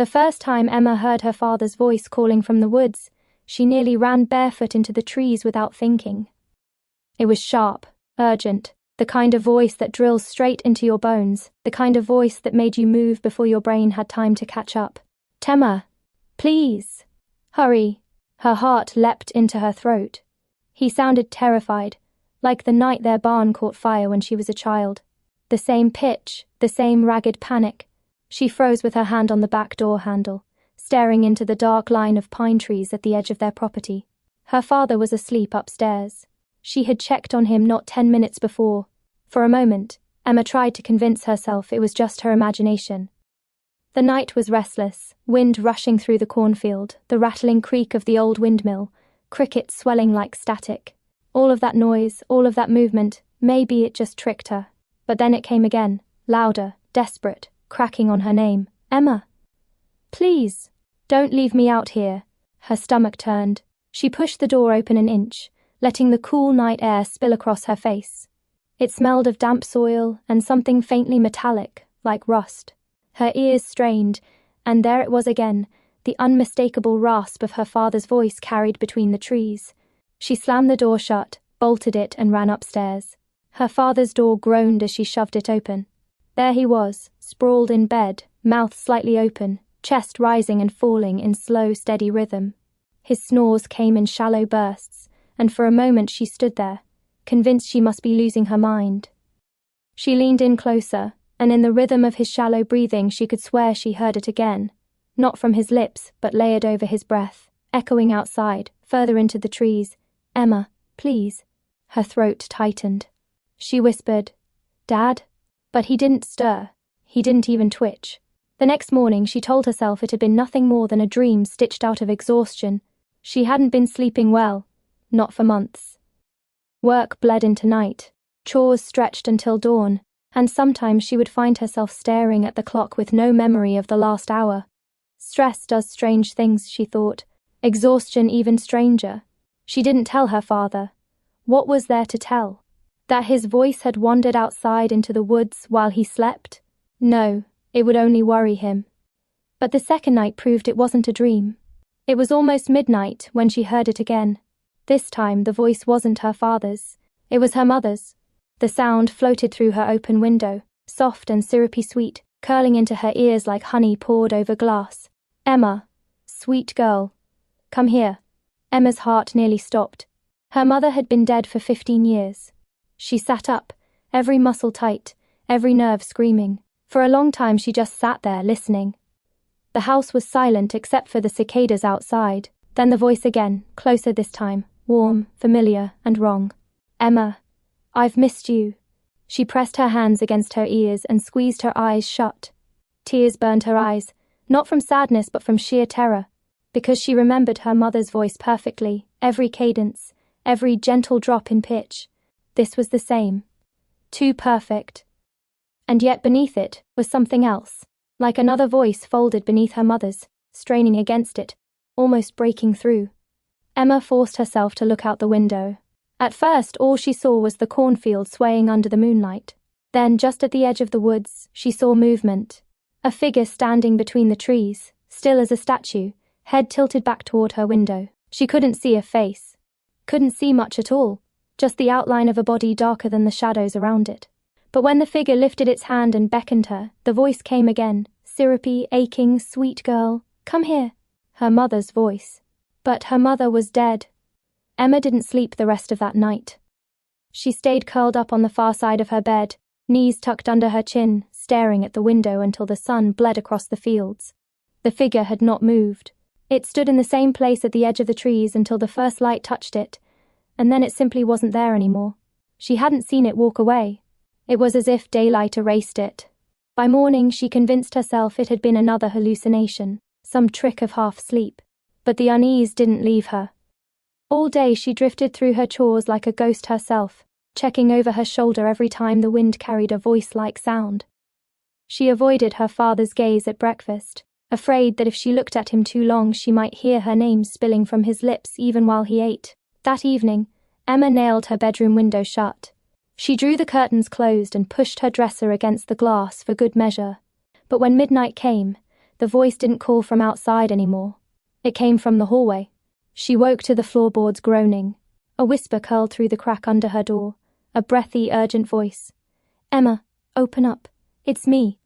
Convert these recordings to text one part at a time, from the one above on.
The first time Emma heard her father's voice calling from the woods, she nearly ran barefoot into the trees without thinking. It was sharp, urgent, the kind of voice that drills straight into your bones, the kind of voice that made you move before your brain had time to catch up. "Emma, please, hurry." Her heart leapt into her throat. He sounded terrified, like the night their barn caught fire when she was a child. The same pitch, the same ragged panic. She froze with her hand on the back door handle, staring into the dark line of pine trees at the edge of their property. Her father was asleep upstairs. She had checked on him not 10 minutes before. For a moment, Emma tried to convince herself it was just her imagination. The night was restless, wind rushing through the cornfield, the rattling creak of the old windmill, crickets swelling like static. All of that noise, all of that movement, maybe it just tricked her. But then it came again, louder, desperate, cracking on her name. "Emma! Please, don't leave me out here." Her stomach turned. She pushed the door open an inch, letting the cool night air spill across her face. It smelled of damp soil and something faintly metallic, like rust. Her ears strained, and there it was again, the unmistakable rasp of her father's voice carried between the trees. She slammed the door shut, bolted it, and ran upstairs. Her father's door groaned as she shoved it open. There he was, sprawled in bed, mouth slightly open, chest rising and falling in slow, steady rhythm. His snores came in shallow bursts, and for a moment she stood there, convinced she must be losing her mind. She leaned in closer, and in the rhythm of his shallow breathing she could swear she heard it again, not from his lips, but layered over his breath, echoing outside, further into the trees. "Emma, please." Her throat tightened. She whispered, "Dad?" But he didn't stir. He didn't even twitch. The next morning she told herself it had been nothing more than a dream stitched out of exhaustion. She hadn't been sleeping well, not for months. Work bled into night, chores stretched until dawn, and sometimes she would find herself staring at the clock with no memory of the last hour. Stress does strange things, she thought. Exhaustion even stranger. She didn't tell her father. What was there to tell? That his voice had wandered outside into the woods while he slept? No, it would only worry him. But the second night proved it wasn't a dream. It was almost midnight when she heard it again. This time the voice wasn't her father's. It was her mother's. The sound floated through her open window, soft and syrupy sweet, curling into her ears like honey poured over glass. "Emma, sweet girl, come here." Emma's heart nearly stopped. Her mother had been dead for 15 years. She sat up, every muscle tight, every nerve screaming. For a long time she just sat there, listening. The house was silent except for the cicadas outside. Then the voice again, closer this time, warm, familiar, and wrong. "Emma, I've missed you." She pressed her hands against her ears and squeezed her eyes shut. Tears burned her eyes, not from sadness but from sheer terror, because she remembered her mother's voice perfectly, every cadence, every gentle drop in pitch. This was the same. Too perfect. And yet beneath it was something else, like another voice folded beneath her mother's, straining against it, almost breaking through. Emma forced herself to look out the window. At first, all she saw was the cornfield swaying under the moonlight. Then, just at the edge of the woods, she saw movement. A figure standing between the trees, still as a statue, head tilted back toward her window. She couldn't see a face. Couldn't see much at all, just the outline of a body darker than the shadows around it. But when the figure lifted its hand and beckoned her, the voice came again, syrupy, aching, "Sweet girl, come here." Her mother's voice. But her mother was dead. Emma didn't sleep the rest of that night. She stayed curled up on the far side of her bed, knees tucked under her chin, staring at the window until the sun bled across the fields. The figure had not moved. It stood in the same place at the edge of the trees until the first light touched it, and then it simply wasn't there anymore. She hadn't seen it walk away. It was as if daylight erased it. By morning she convinced herself it had been another hallucination, some trick of half-sleep. But the unease didn't leave her. All day she drifted through her chores like a ghost herself, checking over her shoulder every time the wind carried a voice-like sound. She avoided her father's gaze at breakfast, afraid that if she looked at him too long she might hear her name spilling from his lips even while he ate. That evening, Emma nailed her bedroom window shut. She drew the curtains closed and pushed her dresser against the glass for good measure. But when midnight came, The voice didn't call from outside anymore. It came from the hallway. She woke to the floorboards groaning. A whisper curled through the crack under her door, a breathy, urgent voice. "Emma, open up. It's me."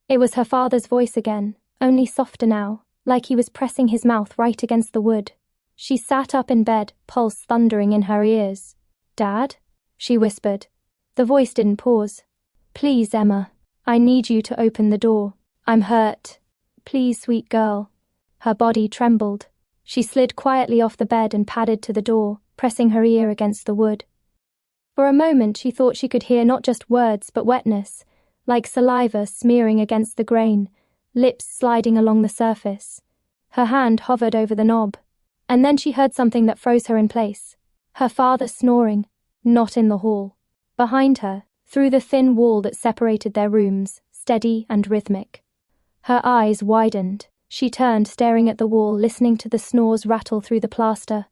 It was her father's voice again, only softer now, like he was pressing his mouth right against the wood. She sat up in bed, pulse thundering in her ears. "Dad?" she whispered. The voice didn't pause. "Please, Emma, I need you to open the door. I'm hurt. Please, sweet girl." Her body trembled. She slid quietly off the bed and padded to the door, pressing her ear against the wood. For a moment she thought she could hear not just words but wetness, like saliva smearing against the grain, lips sliding along the surface. Her hand hovered over the knob, and then she heard something that froze her in place. Her father snoring, not in the hall. Behind her, through the thin wall that separated their rooms, steady and rhythmic. Her eyes widened. She turned, staring at the wall, listening to the snores rattle through the plaster.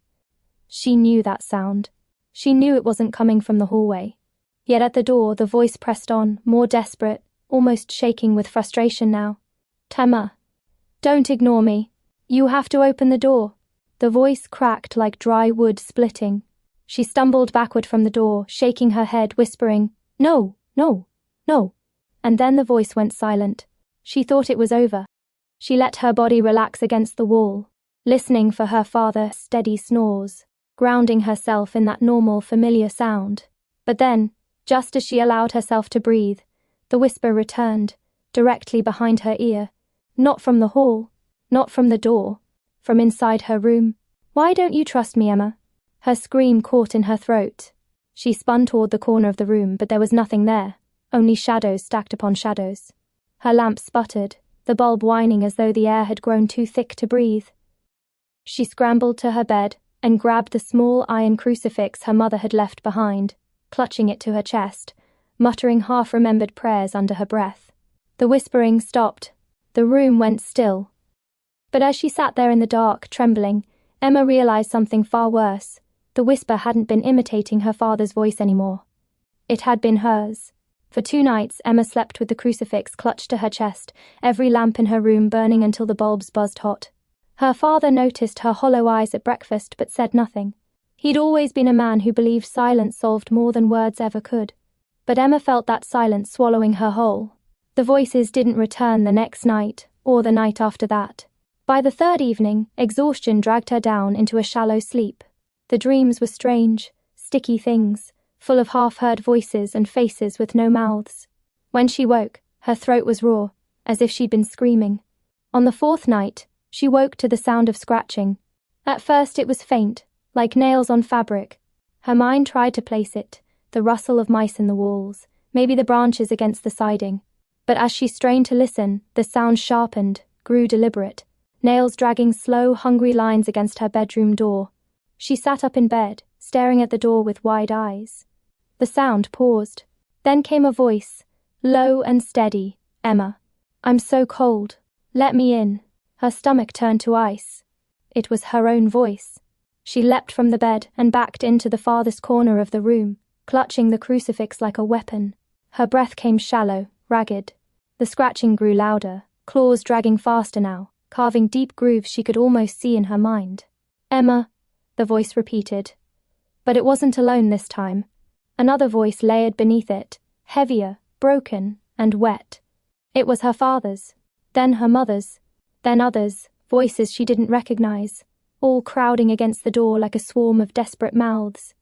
She knew that sound. She knew it wasn't coming from the hallway. Yet at the door, the voice pressed on, more desperate, almost shaking with frustration now. "Emma, don't ignore me. You have to open the door." The voice cracked like dry wood splitting. She stumbled backward from the door, shaking her head, whispering, "No, no, no." And then the voice went silent. She thought it was over. She let her body relax against the wall, listening for her father's steady snores, grounding herself in that normal, familiar sound. But then, just as she allowed herself to breathe, the whisper returned, directly behind her ear. Not from the hall, not from the door, from inside her room. "Why don't you trust me, Emma?" Her scream caught in her throat. She spun toward the corner of the room, but there was nothing there, only shadows stacked upon shadows. Her lamp sputtered, the bulb whining as though the air had grown too thick to breathe. She scrambled to her bed and grabbed the small iron crucifix her mother had left behind, clutching it to her chest, muttering half-remembered prayers under her breath. The whispering stopped. The room went still. But as she sat there in the dark, trembling, Emma realized something far worse. The whisper hadn't been imitating her father's voice anymore. It had been hers. For 2 nights, Emma slept with the crucifix clutched to her chest, every lamp in her room burning until the bulbs buzzed hot. Her father noticed her hollow eyes at breakfast but said nothing. He'd always been a man who believed silence solved more than words ever could. But Emma felt that silence swallowing her whole. The voices didn't return the next night, or the night after that. By the 3rd evening, exhaustion dragged her down into a shallow sleep. The dreams were strange, sticky things, full of half-heard voices and faces with no mouths. When she woke, her throat was raw, as if she'd been screaming. On the 4th night, she woke to the sound of scratching. At first it was faint, like nails on fabric. Her mind tried to place it, the rustle of mice in the walls, maybe the branches against the siding. But as she strained to listen, the sound sharpened, grew deliberate, nails dragging slow, hungry lines against her bedroom door. She sat up in bed, staring at the door with wide eyes. The sound paused. Then came a voice, low and steady. "Emma, I'm so cold. Let me in." Her stomach turned to ice. It was her own voice. She leapt from the bed and backed into the farthest corner of the room, clutching the crucifix like a weapon. Her breath came shallow, ragged. The scratching grew louder, claws dragging faster now, carving deep grooves she could almost see in her mind. "Emma," the voice repeated. But it wasn't alone this time. Another voice layered beneath it, heavier, broken, and wet. It was her father's, then her mother's, then others, voices she didn't recognize, all crowding against the door like a swarm of desperate mouths.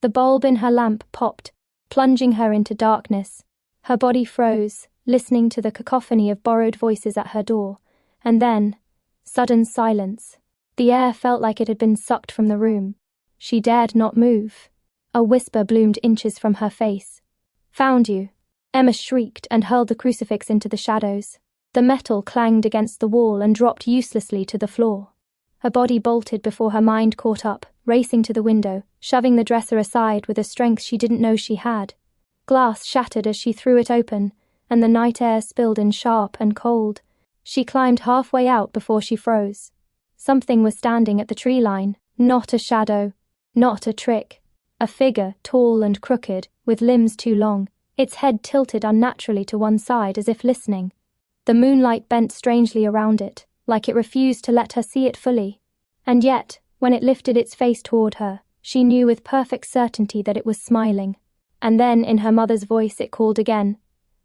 The bulb in her lamp popped, plunging her into darkness. Her body froze, listening to the cacophony of borrowed voices at her door, and then, sudden silence. The air felt like it had been sucked from the room. She dared not move. A whisper bloomed inches from her face. "Found you." Emma shrieked and hurled the crucifix into the shadows. The metal clanged against the wall and dropped uselessly to the floor. Her body bolted before her mind caught up, racing to the window, shoving the dresser aside with a strength she didn't know she had. Glass shattered as she threw it open, and the night air spilled in sharp and cold. She climbed halfway out before she froze. Something was standing at the tree line, not a shadow, not a trick. A figure, tall and crooked, with limbs too long, its head tilted unnaturally to one side as if listening. The moonlight bent strangely around it, like it refused to let her see it fully. And yet, when it lifted its face toward her, she knew with perfect certainty that it was smiling. And then, in her mother's voice, it called again,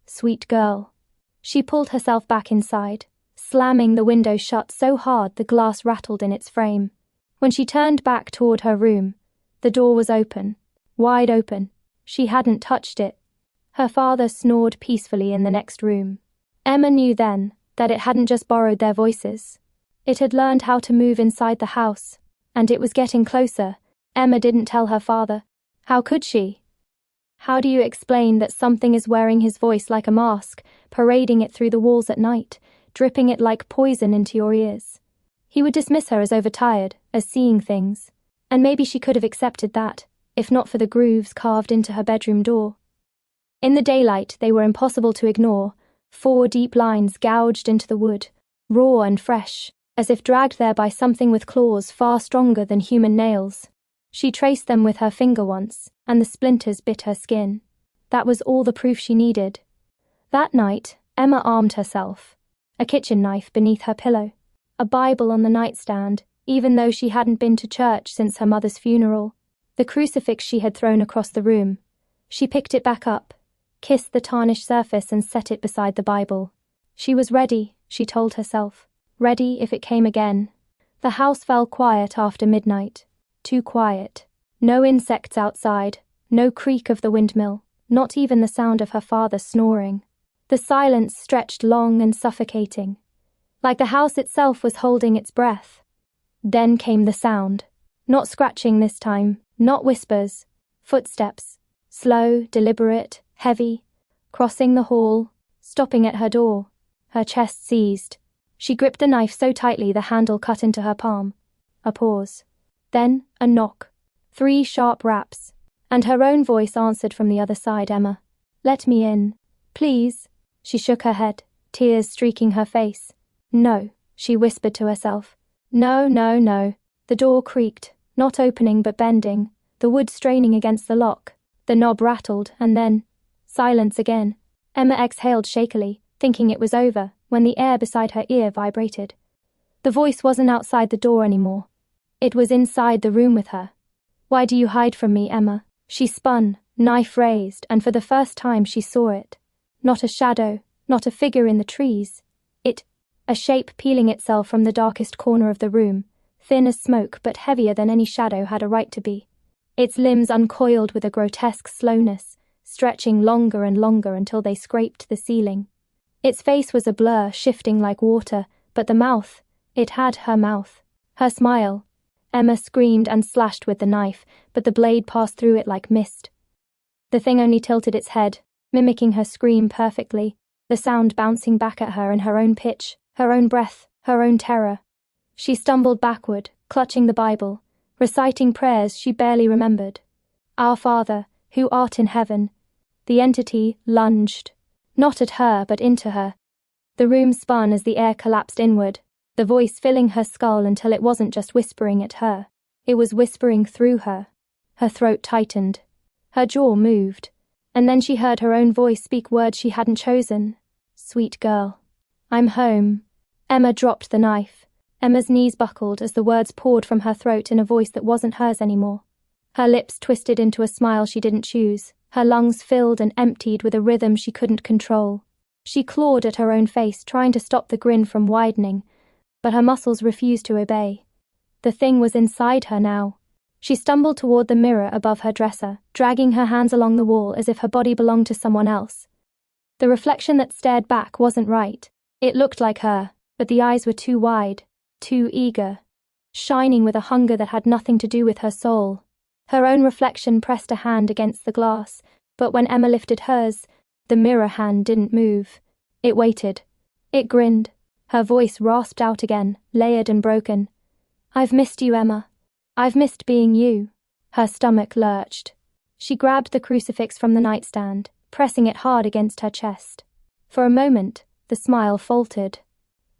"Sweet girl." She pulled herself back inside, slamming the window shut so hard the glass rattled in its frame. When she turned back toward her room, the door was open, wide open. She hadn't touched it. Her father snored peacefully in the next room. Emma knew then that it hadn't just borrowed their voices. It had learned how to move inside the house, and it was getting closer. Emma didn't tell her father. How could she? How do you explain that something is wearing his voice like a mask, parading it through the walls at night, dripping it like poison into your ears? He would dismiss her as overtired, as seeing things. And maybe she could have accepted that, if not for the grooves carved into her bedroom door. In the daylight, they were impossible to ignore, 4 deep lines gouged into the wood, raw and fresh, as if dragged there by something with claws far stronger than human nails. She traced them with her finger once, and the splinters bit her skin. That was all the proof she needed. That night, Emma armed herself. A kitchen knife beneath her pillow, a Bible on the nightstand, even though she hadn't been to church since her mother's funeral. The crucifix she had thrown across the room. She picked it back up, kissed the tarnished surface and set it beside the Bible. She was ready, she told herself. Ready if it came again. The house fell quiet after midnight. Too quiet. No insects outside, no creak of the windmill, not even the sound of her father snoring. The silence stretched long and suffocating, like the house itself was holding its breath. Then came the sound. Not scratching this time, not whispers. Footsteps. Slow, deliberate, heavy, crossing the hall, stopping at her door. Her chest seized. She gripped the knife so tightly the handle cut into her palm. A pause. Then a knock. 3 sharp raps. And her own voice answered from the other side. "Emma, let me in. Please." She shook her head, tears streaking her face. "No," she whispered to herself. "No, no, no." The door creaked, not opening but bending, the wood straining against the lock. The knob rattled, and then silence again. Emma exhaled shakily, thinking it was over, when the air beside her ear vibrated. The voice wasn't outside the door anymore. It was inside the room with her. "Why do you hide from me, Emma?" She spun, knife raised, and for the first time she saw it. Not a shadow, not a figure in the trees. A shape peeling itself from the darkest corner of the room, thin as smoke but heavier than any shadow had a right to be. Its limbs uncoiled with a grotesque slowness, stretching longer and longer until they scraped the ceiling. Its face was a blur, shifting like water, but the mouth, it had her mouth. Her smile. Emma screamed and slashed with the knife, but the blade passed through it like mist. The thing only tilted its head, mimicking her scream perfectly, the sound bouncing back at her in her own pitch, her own breath, her own terror. She stumbled backward, clutching the Bible, reciting prayers she barely remembered. "Our Father, who art in heaven." The entity lunged, not at her but into her. The room spun as the air collapsed inward, the voice filling her skull until it wasn't just whispering at her. It was whispering through her. Her throat tightened. Her jaw moved. And then she heard her own voice speak words she hadn't chosen. "Sweet girl. I'm home." Emma dropped the knife. Emma's knees buckled as the words poured from her throat in a voice that wasn't hers anymore. Her lips twisted into a smile she didn't choose, her lungs filled and emptied with a rhythm she couldn't control. She clawed at her own face, trying to stop the grin from widening, but her muscles refused to obey. The thing was inside her now. She stumbled toward the mirror above her dresser, dragging her hands along the wall as if her body belonged to someone else. The reflection that stared back wasn't right. It looked like her, but the eyes were too wide, too eager, shining with a hunger that had nothing to do with her soul. Her own reflection pressed a hand against the glass, but when Emma lifted hers, the mirror hand didn't move. It waited. It grinned. Her voice rasped out again, layered and broken. "I've missed you, Emma. I've missed being you." Her stomach lurched. She grabbed the crucifix from the nightstand, pressing it hard against her chest. For a moment, the smile faltered.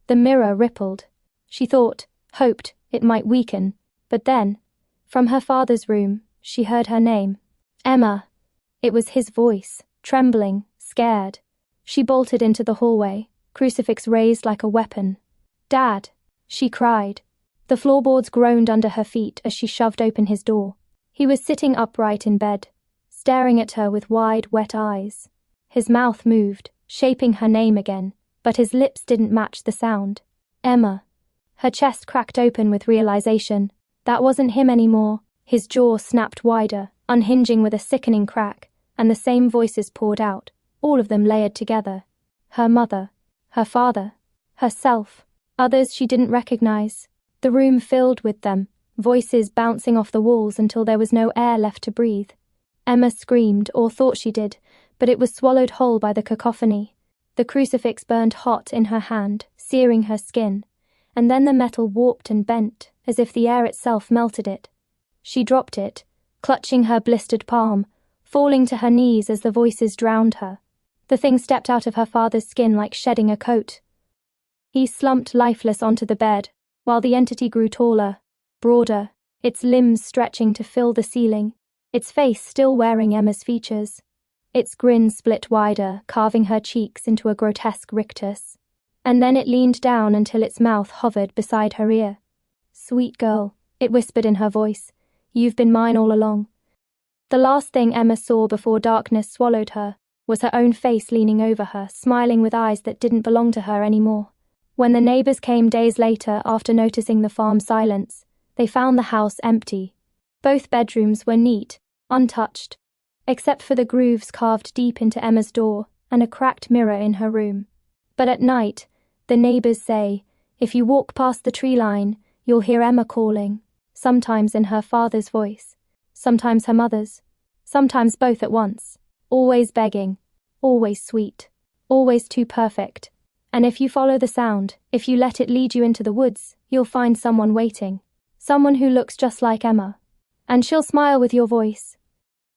The mirror rippled. She thought, hoped, it might weaken, but then, from her father's room, she heard her name. "Emma." It was his voice, trembling, scared. She bolted into the hallway. crucifix raised like a weapon. "Dad!" she cried. The floorboards groaned under her feet as she shoved open his door. He was sitting upright in bed, staring at her with wide, wet eyes. His mouth moved, shaping her name again, but his lips didn't match the sound. "Emma." Her chest cracked open with realization. That wasn't him anymore. His jaw snapped wider, unhinging with a sickening crack, and the same voices poured out, all of them layered together. Her mother, her father, herself, others she didn't recognize. The room filled with them, voices bouncing off the walls until there was no air left to breathe. Emma screamed, or thought she did, but it was swallowed whole by the cacophony. The crucifix burned hot in her hand, searing her skin, and then the metal warped and bent, as if the air itself melted it. She dropped it, clutching her blistered palm, falling to her knees as the voices drowned her. The thing stepped out of her father's skin like shedding a coat. He slumped lifeless onto the bed, while the entity grew taller, broader, its limbs stretching to fill the ceiling, its face still wearing Emma's features. Its grin split wider, carving her cheeks into a grotesque rictus. And then it leaned down until its mouth hovered beside her ear. "Sweet girl," it whispered in her voice, "you've been mine all along." The last thing Emma saw before darkness swallowed her was her own face leaning over her, smiling with eyes that didn't belong to her anymore. When the neighbors came days later after noticing the farm silence, they found the house empty. Both bedrooms were neat, untouched, except for the grooves carved deep into Emma's door and a cracked mirror in her room. But at night, the neighbors say, if you walk past the tree line, you'll hear Emma calling, sometimes in her father's voice, sometimes her mother's, sometimes both at once, always begging, always sweet, always too perfect. And if you follow the sound, if you let it lead you into the woods, you'll find someone waiting, someone who looks just like Emma. And she'll smile with your voice,